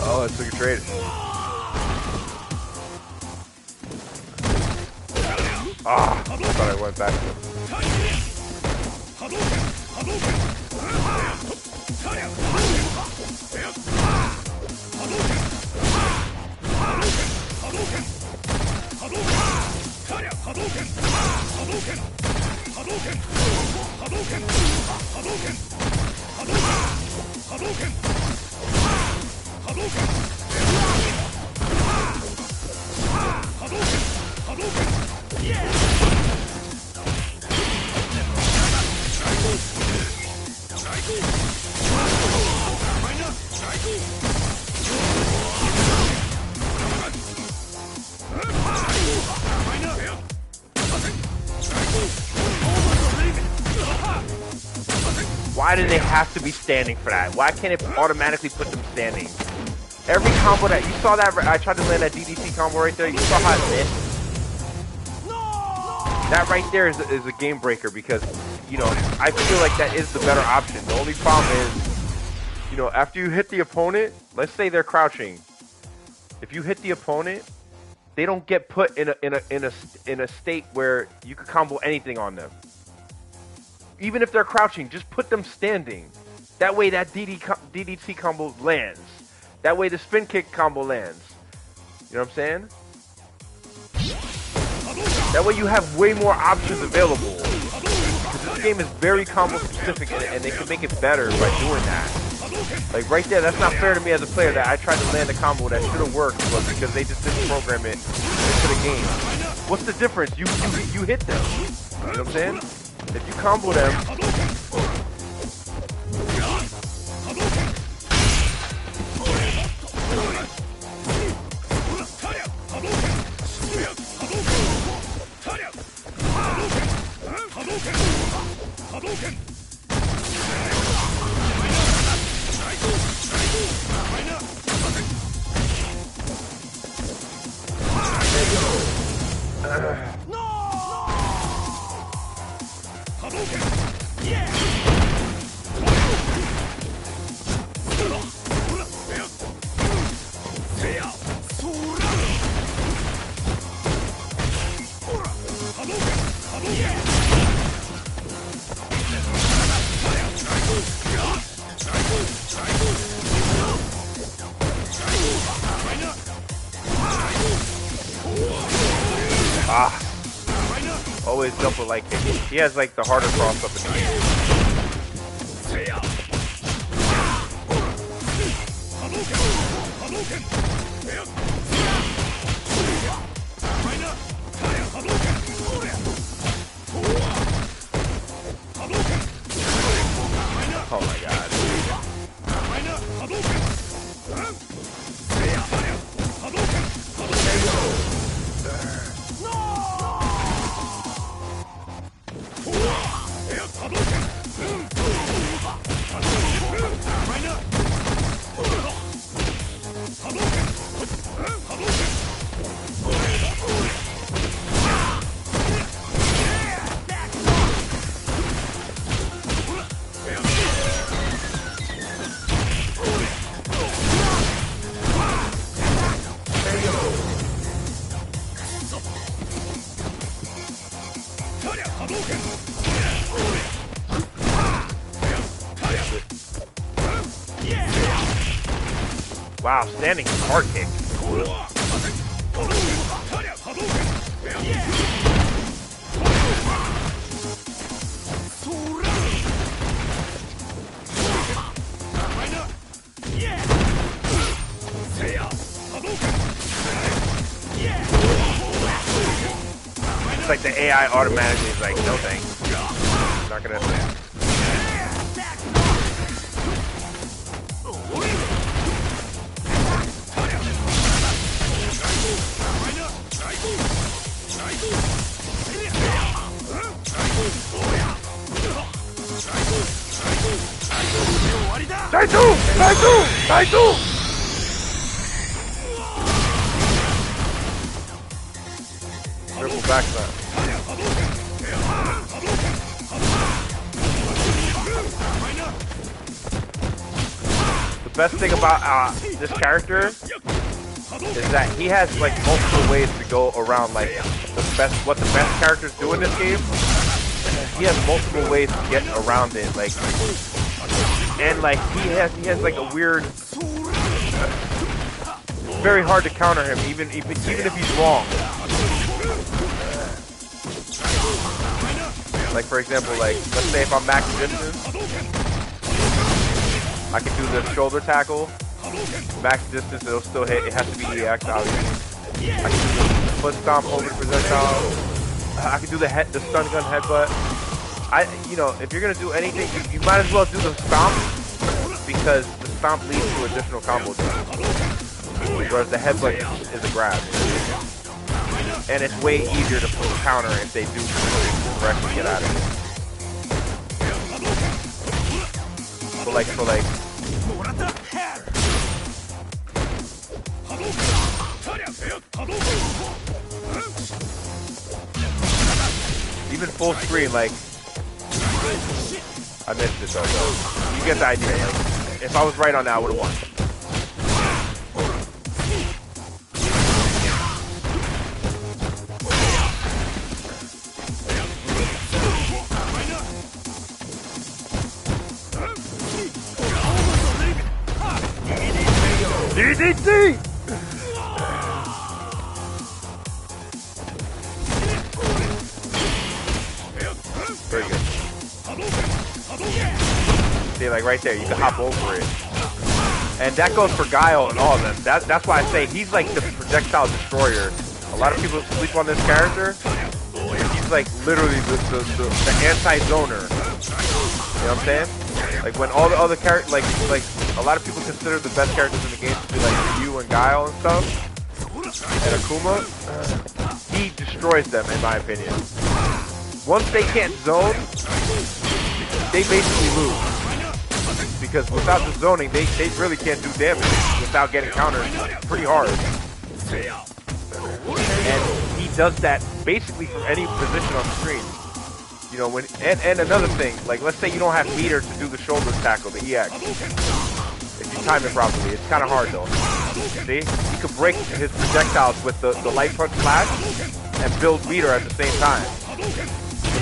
Oh, it's like a trade. Ah, I thought I went back to him. Why do they have to be standing for that? Why can't it automatically put them standing? Every combo that you saw that I tried to land that DDT combo right there. You saw how it missed. That right there is a game breaker because, you know, I feel like that is the better option. The only problem is, you know, after you hit the opponent, let's say they're crouching. If you hit the opponent, they don't get put in a state where you could combo anything on them. Even if they're crouching, just put them standing. That way that DDT combo lands. That way the spin kick combo lands. You know what I'm saying? That way you have way more options available. Because this game is very combo specific and they can make it better by doing that. Like right there, that's not fair to me as a player that I tried to land a combo that should have worked, but because they just didn't program it into the game. What's the difference? You hit them. You know what I'm saying? If you combo them, always jump with like he has like the harder cross up in the game. Oh my god. Wow, standing hard kick. It's like the AI automatically is like, no thanks. Not gonna stand. Kaido! Triple backslap. The best thing about this character is that he has like multiple ways to go around like what the best characters do in this game. He has multiple ways to get around it, like, and like he has like a weird. It's very hard to counter him, even if he's wrong. Like for example, like let's say if I'm max distance, I can do the shoulder tackle. Max distance, it'll still hit. It has to be EX, obviously. I can do the foot stomp over the projectile. I can do the stun gun headbutt. You know, if you're gonna do anything, you might as well do the stomp because the stomp leads to additional combo jumps. Whereas the headbutt is a grab. And it's way easier to counter if they do correctly get out of it. So like even full screen, like I missed it though. You get the idea. Like, if I was right on that, I would have won. DDT! Very good. See, like right there, you can hop over it. And that goes for Guile and all of them. That's why I say he's like the projectile destroyer. A lot of people sleep on this character. He's like literally the anti-zoner. You know what I'm saying? Like when all the other characters, like a lot of people consider the best characters in the game to be like Ryu and Guile and stuff, and Akuma. He destroys them, in my opinion. Once they can't zone, they basically lose. Because without the zoning, they really can't do damage without getting countered pretty hard. And he does that basically from any position on the screen. You know, and another thing, like let's say you don't have meter to do the shoulder tackle, the EX. If you time it properly, it's kind of hard though. See, he could break his projectiles with the light punch flash and build meter at the same time.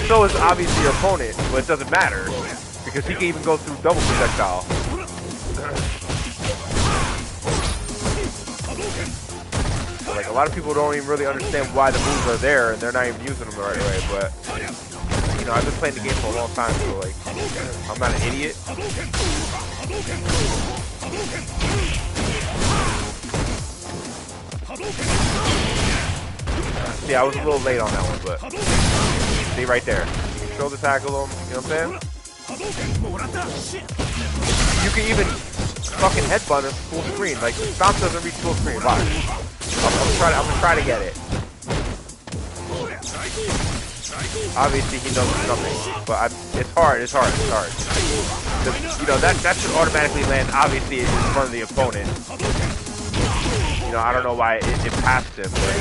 So is obviously your opponent, but it doesn't matter because he can even go through double projectile. So, like a lot of people don't even really understand why the moves are there, and they're not even using them the right way. But you know, I've been playing the game for a long time, so like I'm not an idiot. See, I was a little late on that one, but see right there. You can shoulder tackle them, you know what I'm saying? You can even fucking headbutt him full screen. Like the stomp doesn't reach full screen. Watch. I'm gonna try to get it. Obviously he knows it's coming, but it's hard. You know, that should automatically land obviously in front of the opponent. You know, I don't know why it passed him, but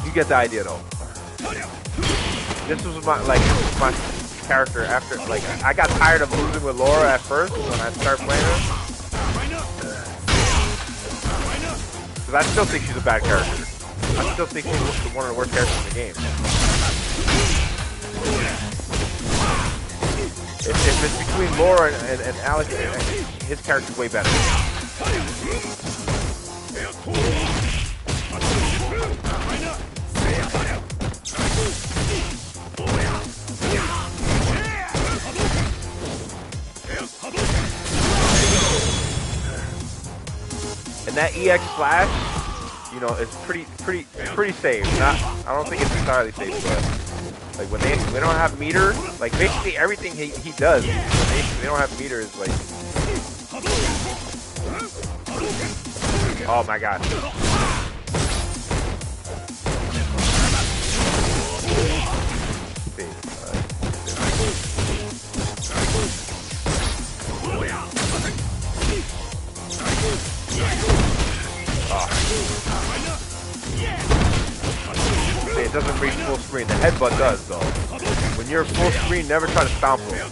you get the idea though. This was my character after, like, I got tired of losing with Laura at first when I started playing her. Because I still think she's a bad character. I still think she's one of the worst characters in the game. If it's between Laura and Alex, his character's way better. And that EX flash, you know, is pretty safe. I don't think it's entirely safe, but like when they don't have meter, like basically everything he does, when they don't have meter is like, oh my god. screen. The headbutt does, though. When you're full screen, never try to stomp him.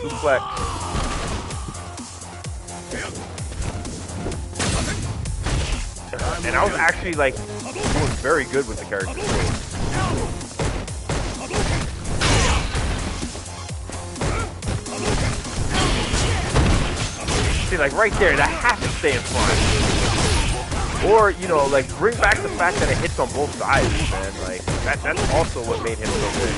Suplex. And I was actually like doing very good with the character. See, like right there, that has to stay in front. Or, you know, like bring back the fact that it hits on both sides, man. Like that's also what made him so good.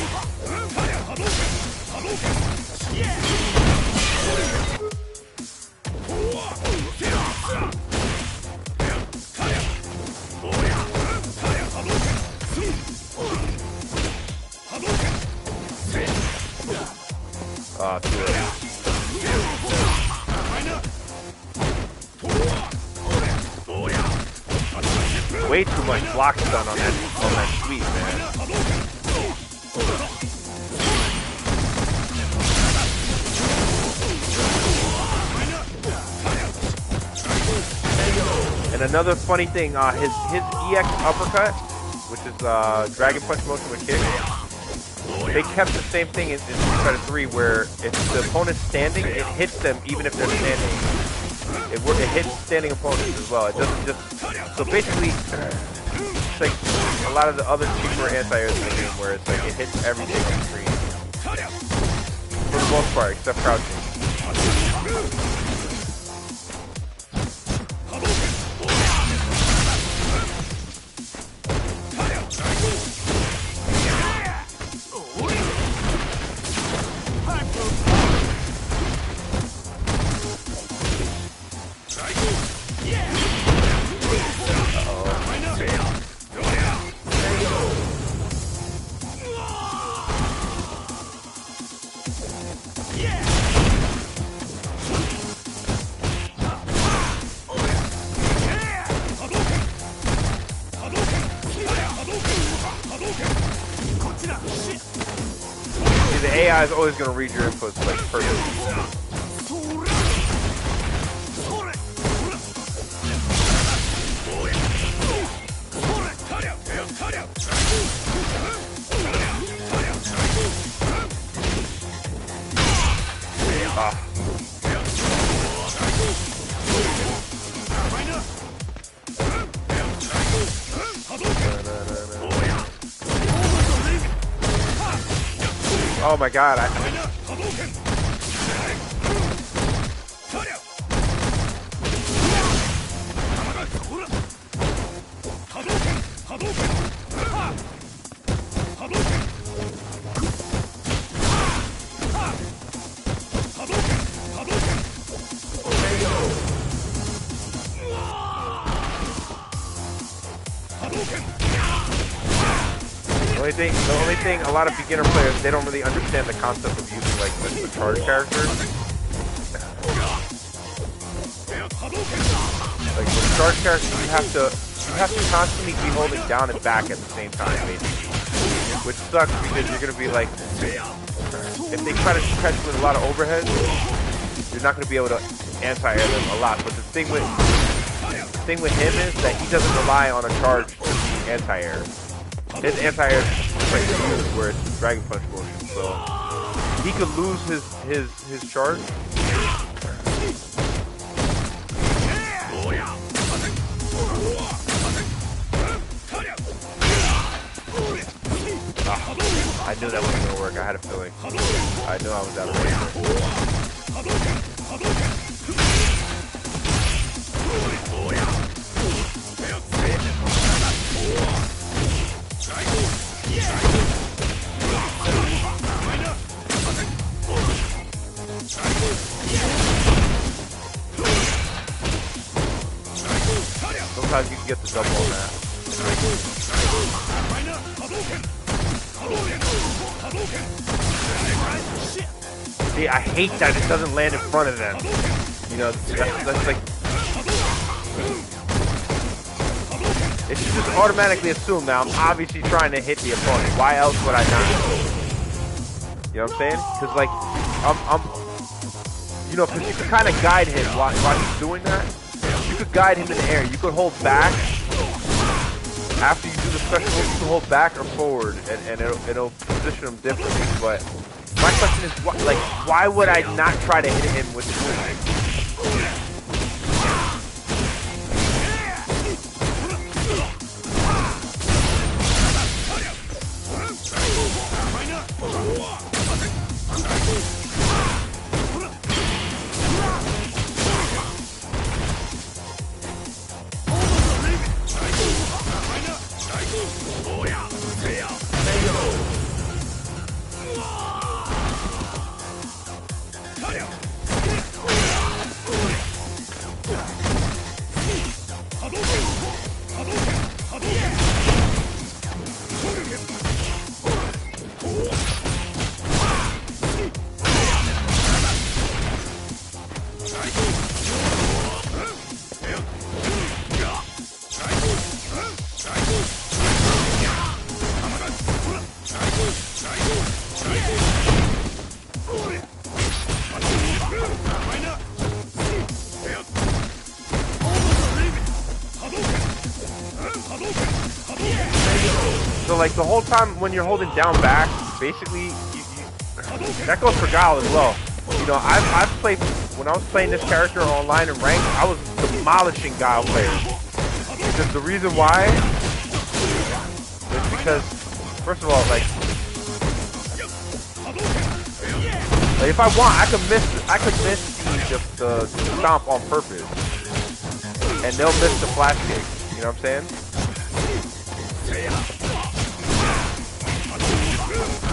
Way too much block stun on that sweep, man. And another funny thing, his EX uppercut, which is Dragon Punch motion with kick, they kept the same thing in Street Fighter 3, where if the opponent's standing, it hits them even if they're standing. It hits standing opponents as well. It doesn't just... So basically, it's like a lot of the other cheaper anti-airs in the game where it's like it hits everything on the screen. For the most part, except crouching. The AI is always going to read your inputs like perfectly. Oh my god, The only thing, a lot of beginner players, they don't really understand the concept of using like the charge characters. Like with charge characters, you have to constantly be holding down and back at the same time, basically. Which sucks because you're gonna be like, if they try to catch you with a lot of overheads, you're not gonna be able to anti-air them a lot. But the thing with him is that he doesn't rely on a charge anti-air. His anti-air is like where it's Dragon Punch motion, so he could lose his charge. I knew that wasn't gonna work. I had a feeling. I knew I was out of range. Sometimes you can get the double on that. See, I hate that it doesn't land in front of them. You know, that's like... It should just automatically assume that I'm obviously trying to hit the opponent. Why else would I not? You know what I'm saying? Because, like, you know, because you could kind of guide him while he's doing that. You could guide him in the air. You could hold back. After you do the special move, you can hold back or forward, and it'll position him differently. But my question is, why would I not try to hit him with the move? So like the whole time when you're holding down back, basically that goes for Guile as well. You know, I've played, when I was playing this character online and ranked, I was demolishing Guile players. Because the reason why is because, first of all, like if I want, I could miss the stomp on purpose, and they'll miss the flash kick. You know what I'm saying?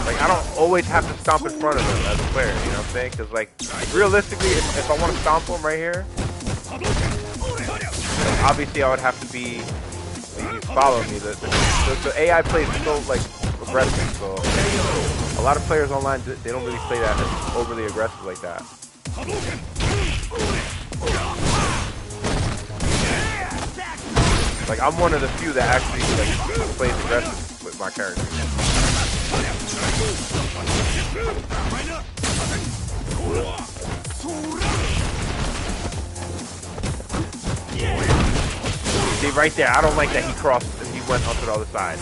Like, I don't always have to stomp in front of them as a player, you know what I'm saying? Because, like, realistically, if I want to stomp them right here, obviously I would have to be following me. The AI plays so, like, aggressive, so a lot of players online, they don't really play that overly aggressive like that. Like, I'm one of the few that actually, like, plays aggressive with my character. See, right there, I don't like that he crossed and he went up to the other side.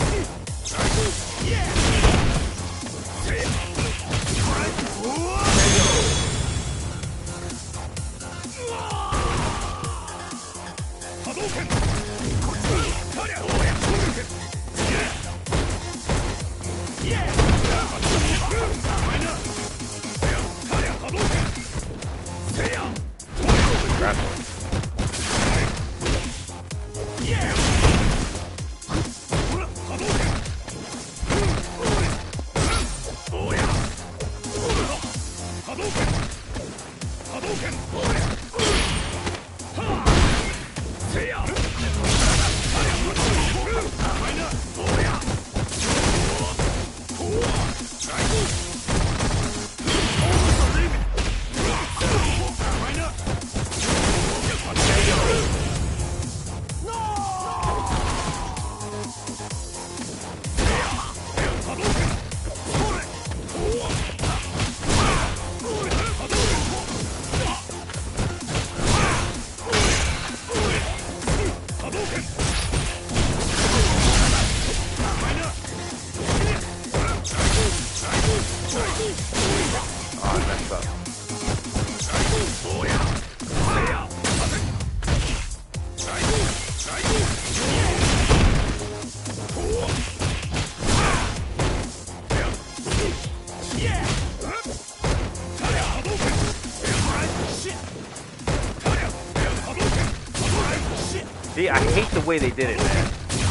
See, I hate the way they did it, man. You know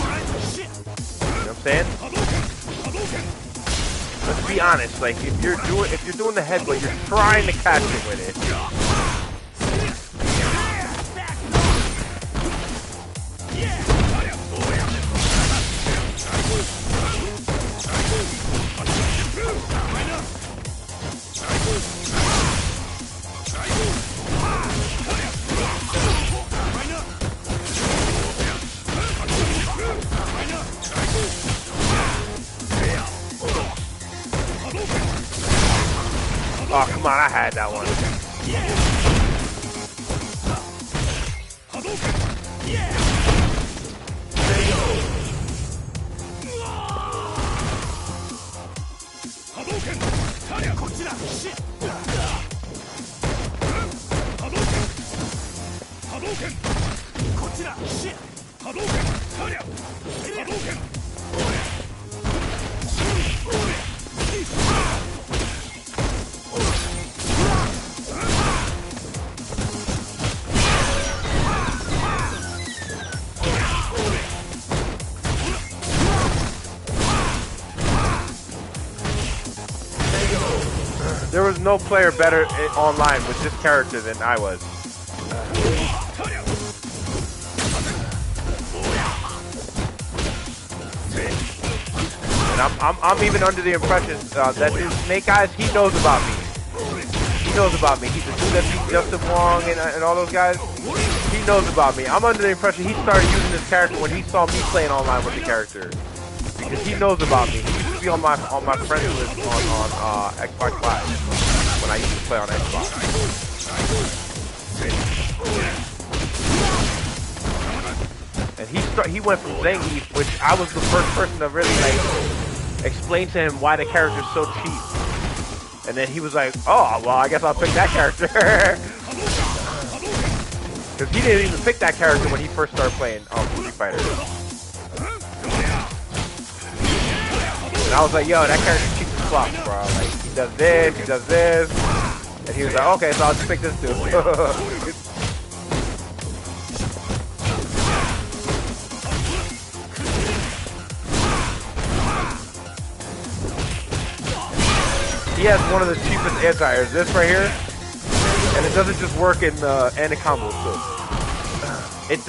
what I'm saying? Let's be honest. Like, if you're doing the headbutt, you're trying to catch it with it. Oh, come on, I had that one. There was no player better online with this character than I was. And I'm even under the impression that this Snake Eyes, he knows about me. He knows about me. He's the dude that beat Justin Wong and all those guys. He knows about me. I'm under the impression he started using this character when he saw me playing online with the character. Because he knows about me. He used to be on my friends list on Xbox Live when I used to play on Xbox. And he went from Zangief, which I was the first person to really like explain to him why the character's so cheap. And then he was like, oh, well, I guess I'll pick that character. Because he didn't even pick that character when he first started playing Street Fighter. And I was like, yo, that character's cheap as fuck, bro. Like, he does this, he does this. And he was like, okay, so I'll just pick this dude. He has one of the cheapest anti-airs, this right here. And it doesn't just work in anti-combos too. It's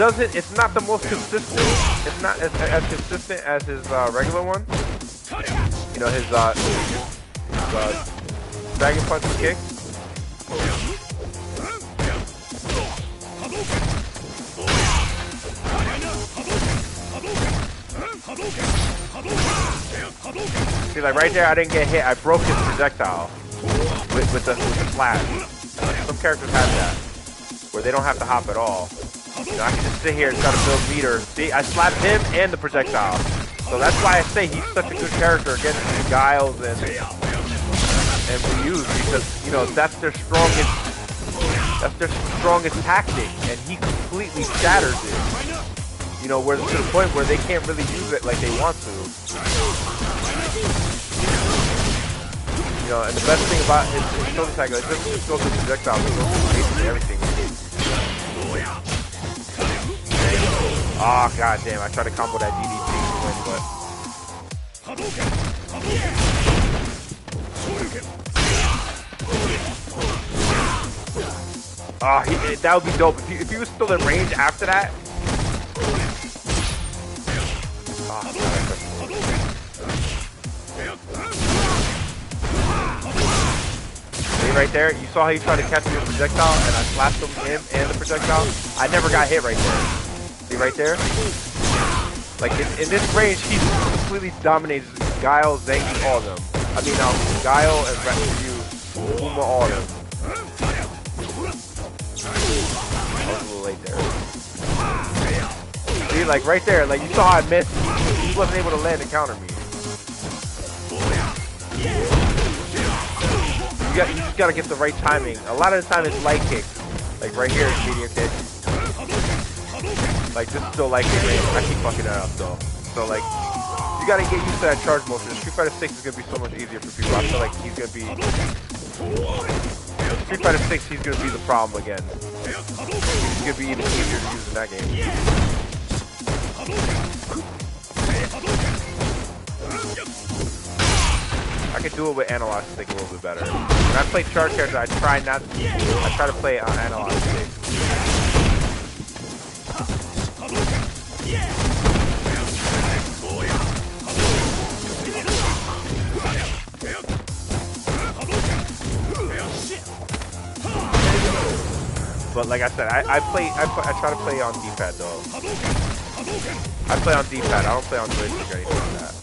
not the most consistent. It's not as consistent as his regular one. You know, his Dragon Punch and kick. See, like right there, I didn't get hit. I broke his projectile with the flash. Some characters have that, where they don't have to hop at all. You know, I can just sit here and try to build meter. See, I slapped him and the projectile. So that's why I say he's such a good character against Guiles and Ryu's, because you know that's their strongest tactic, and he completely shatters it. You know, where to the point where they can't really use it like they want to. You know, and the best thing about his shoulder tackle, it doesn't just go to projectile, it goes to basically everything. Oh, god damn, I tried to combo that DDT to win, but... Oh, that would be dope. If he was still in range after that... Oh, see right there? You saw how he tried to catch me with a projectile, and I slapped him and the projectile? I never got hit right there. See right there? Like, in this range, he completely dominates Guile, Zangief, all of them. I mean, Guile and Ryu, Uma, all of them. I was a little late there. See, like, right there, like, you saw how I missed. He wasn't able to land and counter me. You just gotta get the right timing. A lot of the time, it's light kicks. Like, right here, it's medium kick. Like, this is still light kick range. I keep fucking that up, though. So, like, you gotta get used to that charge motion. Street Fighter 6 is gonna be so much easier for people. I feel like he's gonna be... Street Fighter 6, he's gonna be the problem again. He's gonna be even easier to use in that game. I could do it with analog stick a little bit better. When I play charge character, I try to play it on analog stick. But like I said, I try to play on D-pad though. I play on D-pad. I don't play on joystick or anything like that.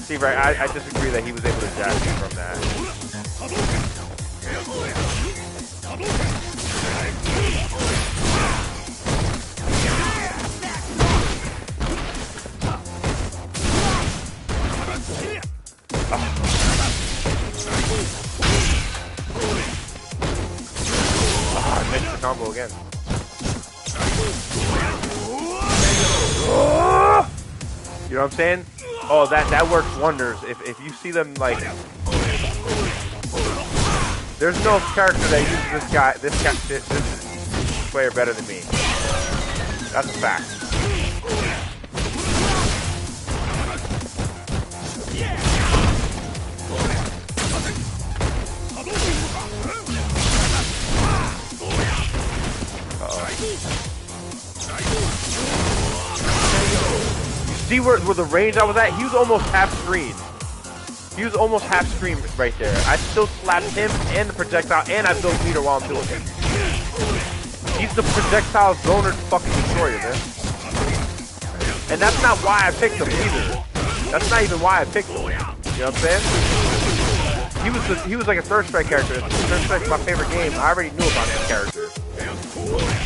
See, right, I disagree that he was able to jab you from that. I missed the combo again. You know what I'm saying? Oh, that works wonders. If you see them like, there's no character that uses this player better than me. That's a fact. See where the range I was at? He was almost half screen. He was almost half screen right there. I still slapped him and the projectile, and I built meter while I'm doing it. He's the projectile zoner fucking destroyer, man. And that's not why I picked him either. That's not even why I picked him. You know what I'm saying? He was like a Third Strike character. Third Strike's my favorite game. I already knew about this character.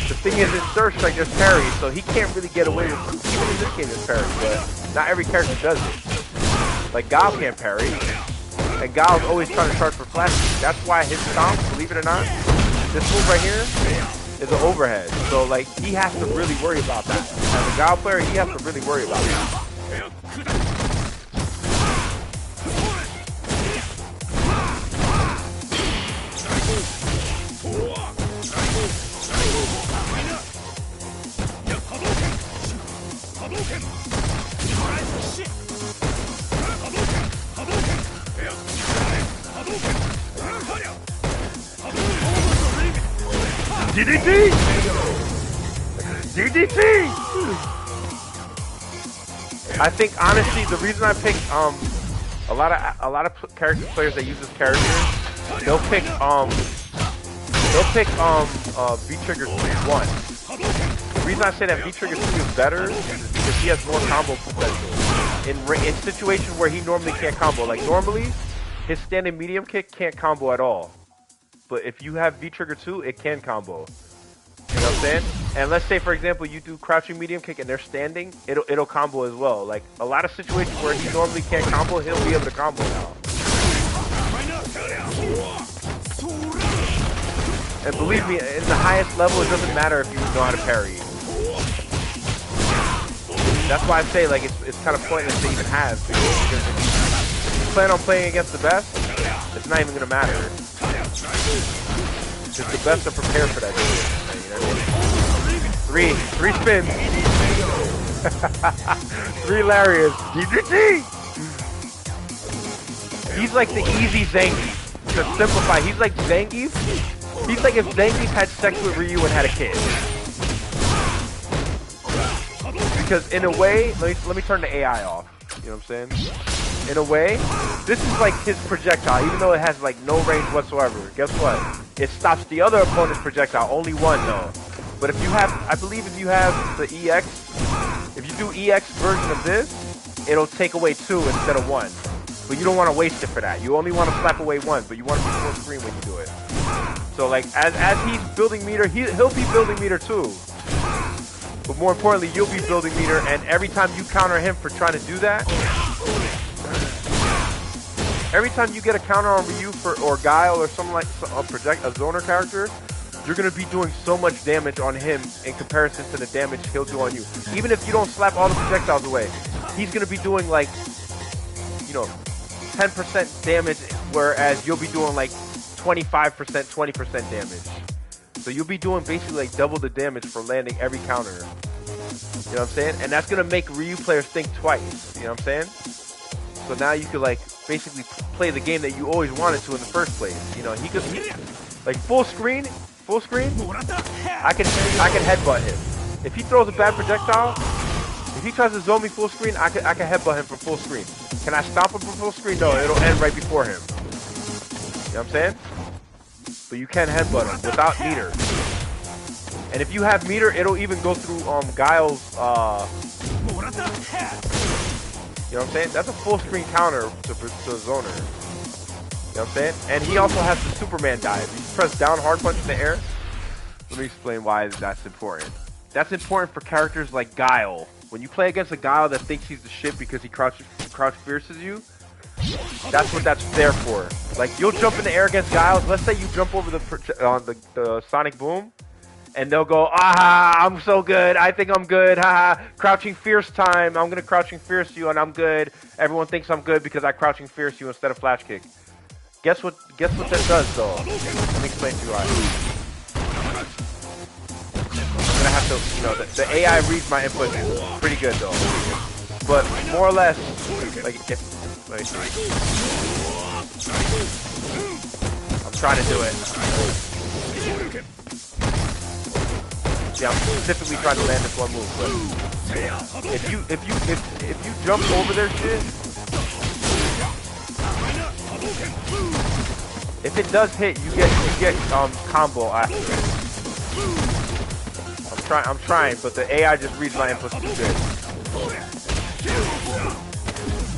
The thing is, in Third Strike there's parry, so he can't really get away with, even in this game there's parry, but not every character does it. Like Guile can't parry, and Guile's always trying to charge for flash. That's why his stomp, believe it or not, this move right here is an overhead. So like, he has to really worry about that. As a Guile player, he has to really worry about that. DDT! DDT! I think honestly the reason I picked a lot of character players that use this character, they'll pick V-Trigger 1. The reason I say that V-Trigger 2 is better is because he has more combo potential. In situations where he normally can't combo, like normally his standing medium kick can't combo at all. But if you have V-Trigger 2, it can combo. You know what I'm saying? And let's say, for example, you do crouching medium kick and they're standing, it'll combo as well. Like, a lot of situations where he normally can't combo, he'll be able to combo now. And believe me, in the highest level, it doesn't matter if you know how to parry. That's why I say, like, it's kind of pointless to even have. Because if you plan on playing against the best, it's not even going to matter. Because the best are prepared for that shit. You know what I mean? Three spins. 3 lariats. DDT! He's like the easy Zangief. To simplify, he's like Zangief. He's like if Zangief had sex with Ryu and had a kid. Because in a way, let me turn the AI off. You know what I'm saying? In a way, this is like his projectile, even though it has like no range whatsoever. Guess what? It stops the other opponent's projectile, only one though. But if you have, I believe if you have the EX, if you do EX version of this, it'll take away 2 instead of 1. But you don't want to waste it for that. You only want to slap away 1, but you want to be full screen when you do it. So like, as he's building meter, he'll be building meter too. But more importantly, you'll be building meter, and every time you counter him for trying to do that, every time you get a counter on Ryu or Guile or something like a zoner character, you're going to be doing so much damage on him in comparison to the damage he'll do on you. Even if you don't slap all the projectiles away, he's going to be doing like, you know, 10% damage, whereas you'll be doing like 25%, 20% damage. So you'll be doing basically like double the damage for landing every counter. You know what I'm saying? And that's going to make Ryu players think twice. You know what I'm saying? So now you could like basically play the game that you always wanted to in the first place. You know, he like full screen, I can headbutt him. If he throws a bad projectile, if he tries to zone me full screen, I can headbutt him from full screen. Can I stomp him from full screen? No, it'll end right before him. You know what I'm saying? But you can headbutt him without meter. And if you have meter, it'll even go through Guile's You know what I'm saying? That's a full screen counter to a zoner. You know what I'm saying? And he also has the Superman dive. You press down hard punch in the air. Let me explain why that's important. That's important for characters like Guile. When you play against a Guile that thinks he's the shit because he crouch fierces you, that's what that's there for. Like, you'll jump in the air against Guiles. Let's say you jump over the Sonic Boom, and they'll go, ah, I'm so good. I think I'm good. Haha. Crouching Fierce time. I'm gonna Crouching Fierce you, and I'm good. Everyone thinks I'm good because I Crouching Fierce you instead of Flash Kick. Guess what that does, though? Let me explain to you why. I'm gonna have to, you know, the AI reads my input pretty good, though. But more or less, like, I'm trying to do it. Yeah, I'm specifically trying to land this one move, but if you jump over their shit, if it does hit, you get combo after it. I'm trying, but the AI just reads my inputs too good.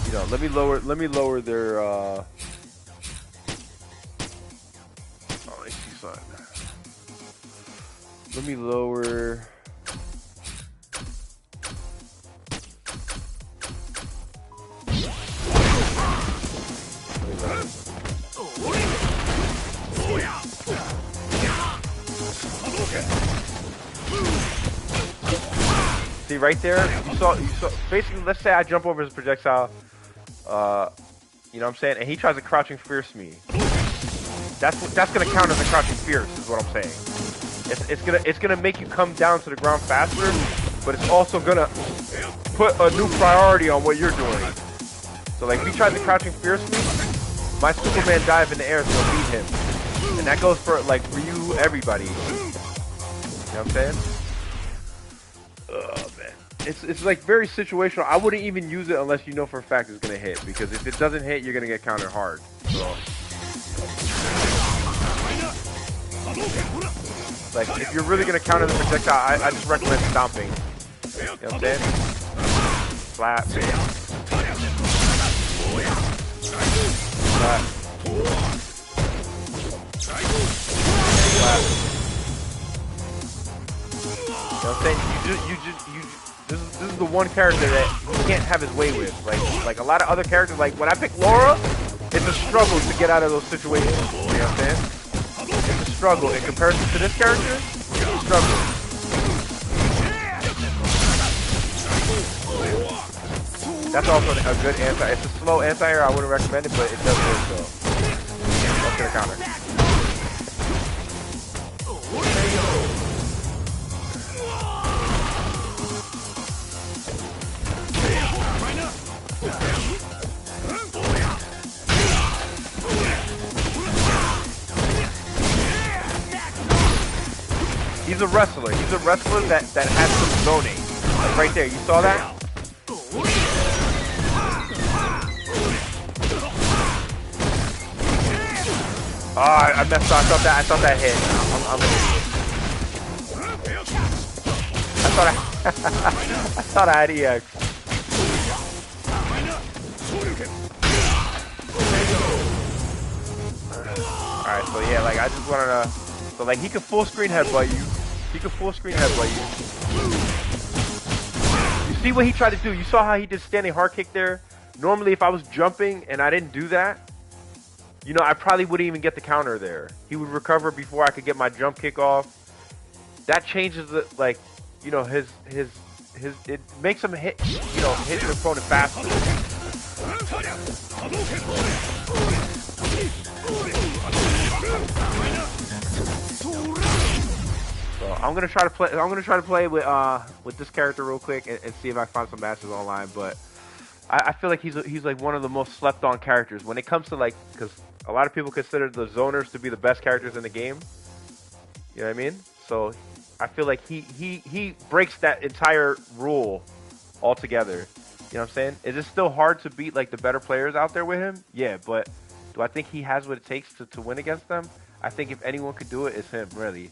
You know, let me lower their oh, I see something. Let me lower. See right there, you saw basically, let's say I jump over his projectile, you know what I'm saying, and he tries to Crouching Fierce me. That's gonna count as a Crouching Fierce, is what I'm saying. It's gonna make you come down to the ground faster, but it's also gonna put a new priority on what you're doing. So like, if he tries to Crouching Fierce me, my Superman dive in the air is gonna beat him, and that goes for like Ryu, everybody. You know what I'm saying? Oh man, it's like very situational. I wouldn't even use it unless you know for a fact it's gonna hit, because if it doesn't hit, you're gonna get countered hard. So, like, if you're really gonna counter the projectile, I just recommend stomping. You know what I'm saying? Slap. Slap. Slap. You know what I'm saying? This is the one character that you can't have his way with. Like a lot of other characters, like when I pick Laura, it's a struggle to get out of those situations. You know what I'm saying? It's a struggle. In comparison to this character, it's a struggle. That's also a good anti. It's a slow anti-air. I wouldn't recommend it, but it does work though. That's gonna counter. He's a wrestler. He's a wrestler that has some zoning. Like right there. You saw that? Oh, I messed up. I thought that hit. I'm an idiot. I thought I had EX. Alright, so yeah, like I just wanted to. So like he could full screen headbutt you. He could full screen headbutt you. You see what he tried to do? You saw how he did standing hard kick there? Normally if I was jumping and I didn't do that, you know, I probably wouldn't even get the counter there. He would recover before I could get my jump kick off. That changes the, like, you know, his it makes him hit, you know, hit the opponent faster. So I'm gonna try to play with this character real quick and see if I find some matches online. But I feel like he's like one of the most slept on characters when it comes to, like, because a lot of people consider the zoners to be the best characters in the game. You know what I mean? So I feel like he breaks that entire rule altogether. You know what I'm saying? Is it still hard to beat like the better players out there with him? Yeah, but do I think he has what it takes to win against them? I think if anyone could do it, it's him, really.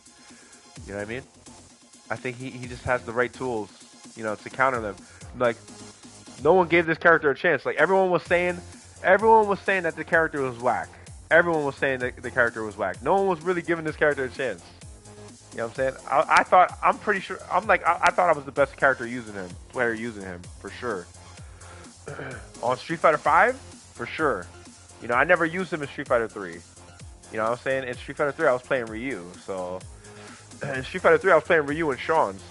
You know what I mean? I think he just has the right tools, you know, to counter them. Like, No one gave this character a chance. Like everyone was saying that the character was whack. Everyone was saying that the character was whack. No one was really giving this character a chance. You know what I'm saying? I thought, I'm pretty sure, I thought I was the best character player using him, for sure. On Street Fighter 5, for sure. You know, I never used him in Street Fighter 3. You know what I'm saying? In Street Fighter 3, I was playing Ryu, so... In Street Fighter 3, I was playing Ryu and Sean, so...